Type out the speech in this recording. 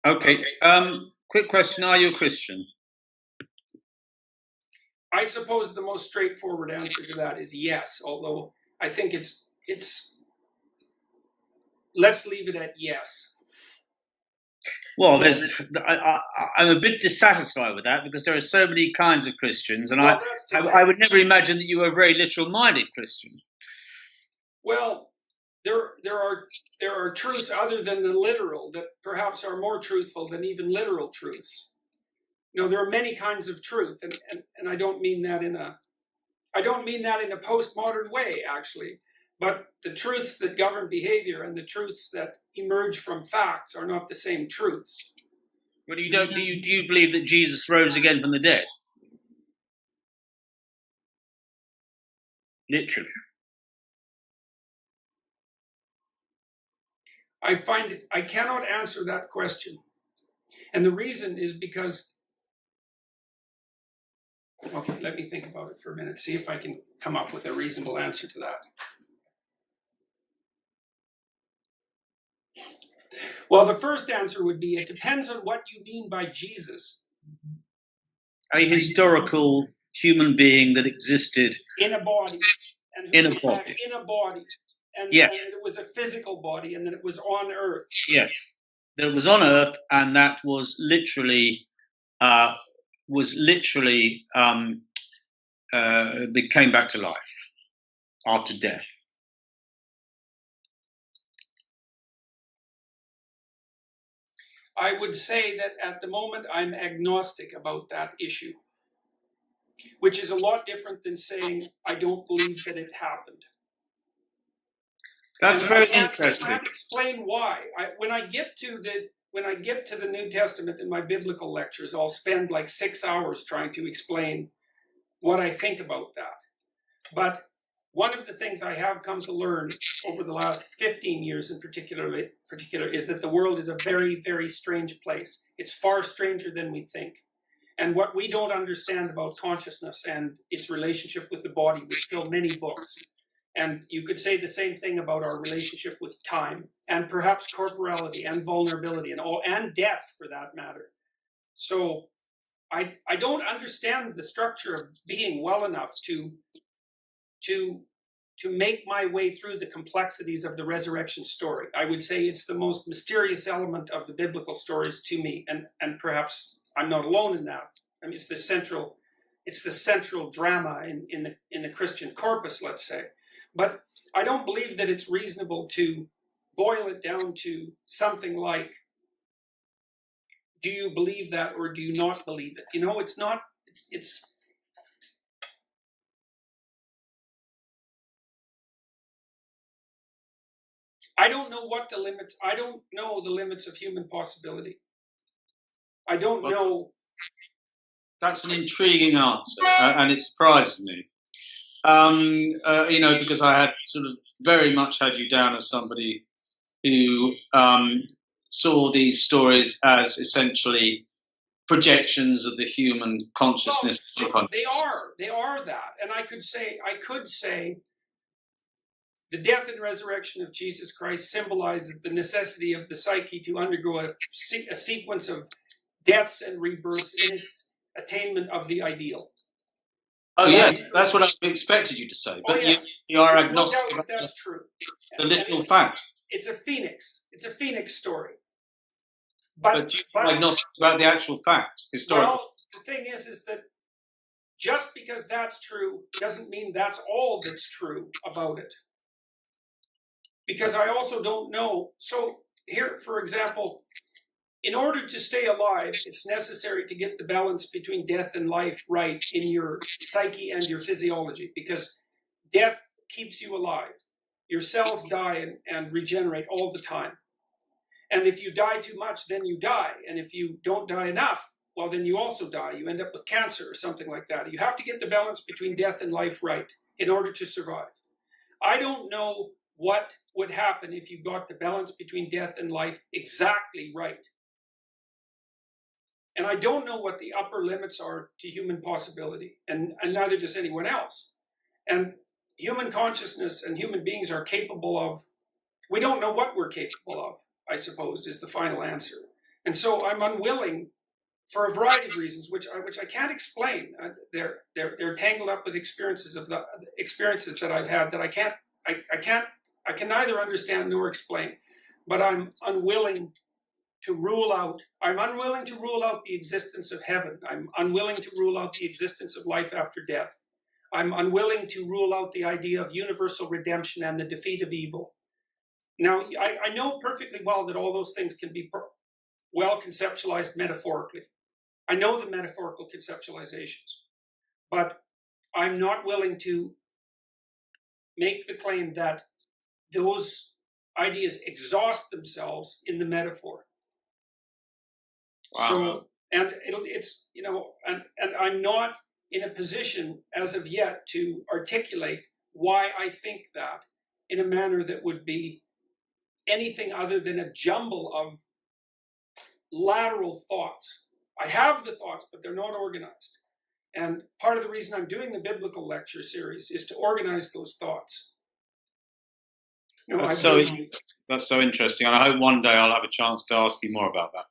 Okay. Quick question: are you a Christian? I suppose the most straightforward answer to that is yes. Although I think it's. Let's leave it at yes. Well, I'm a bit dissatisfied with that because there are so many kinds of Christians, and I would never imagine that you were a very literal-minded Christian. Well, there are truths other than the literal that perhaps are more truthful than even literal truths. You know, there are many kinds of truth, and I don't mean that in a postmodern way, actually. But the truths that govern behavior and the truths that emerge from facts are not the same truths. Well, do you believe that Jesus rose again from the dead? Literally. I cannot answer that question. And the reason is because, okay, let me think about it for a minute, see if I can come up with a reasonable answer to that. Well, the first answer would be, it depends on what you mean by Jesus. A historical human being that existed in a body. And in a body. In a body. And, yes. And it was a physical body, and that it was on earth. Yes. That it was on earth, and that was literally they came back to life after death. I would say that at the moment I'm agnostic about that issue, which is a lot different than saying I don't believe that it happened. That's very interesting. I can't explain why. When I get to the New Testament in my biblical lectures, I'll spend like 6 hours trying to explain what I think about that. But one of the things I have come to learn over the last 15 years in particular is that the world is a very, very strange place. It's far stranger than we think. And what we don't understand about consciousness and its relationship with the body would fill many books. And you could say the same thing about our relationship with time and perhaps corporality and vulnerability and death for that matter. So I don't understand the structure of being well enough to make my way through the complexities of the resurrection story. I would say it's the most mysterious element of the biblical stories to me, and perhaps I'm not alone in that. I mean, it's the central drama in the Christian corpus, let's say. But I don't believe that it's reasonable to boil it down to something like, do you believe that or do you not believe it? You know, it's not, it's I don't know the limits of human possibility. I don't know. That's an intriguing answer, and it surprises me. Because I had sort of very much had you down as somebody who saw these stories as essentially projections of the human consciousness. Well, they are that, and I could say the death and resurrection of Jesus Christ symbolizes the necessity of the psyche to undergo a sequence of deaths and rebirths in its attainment of the ideal. Oh, yes, that's what I expected you to say. But yes. you are agnostic about that's true. The literal fact. It's a phoenix. It's a phoenix story. But you are agnostic about the actual fact, historically. Well, the thing is that just because that's true doesn't mean that's all that's true about it. Because I also don't know. So here, for example, in order to stay alive, it's necessary to get the balance between death and life right in your psyche and your physiology, because death keeps you alive. Your cells die and regenerate all the time. And if you die too much, then you die. And if you don't die enough, well, then you also die. You end up with cancer or something like that. You have to get the balance between death and life right in order to survive. I don't know what would happen if you got the balance between death and life exactly right. And I don't know what the upper limits are to human possibility, and neither does anyone else. And human consciousness and human beings are capable of, we don't know what we're capable of, I suppose, is the final answer. And so I'm unwilling, for a variety of reasons, which I can't explain. They're tangled up with experiences that I've had that I can neither understand nor explain. But I'm unwilling to rule out. I'm unwilling to rule out the existence of heaven. I'm unwilling to rule out the existence of life after death. I'm unwilling to rule out the idea of universal redemption and the defeat of evil. Now, I know perfectly well that all those things can be well conceptualized metaphorically. I know the metaphorical conceptualizations, but I'm not willing to make the claim that those ideas exhaust themselves in the metaphor. Wow. So, and it's, you know, and I'm not in a position as of yet to articulate why I think that in a manner that would be anything other than a jumble of lateral thoughts. I have the thoughts, but they're not organized. And part of the reason I'm doing the biblical lecture series is to organize those thoughts. You know, that's so interesting. And I hope one day I'll have a chance to ask you more about that.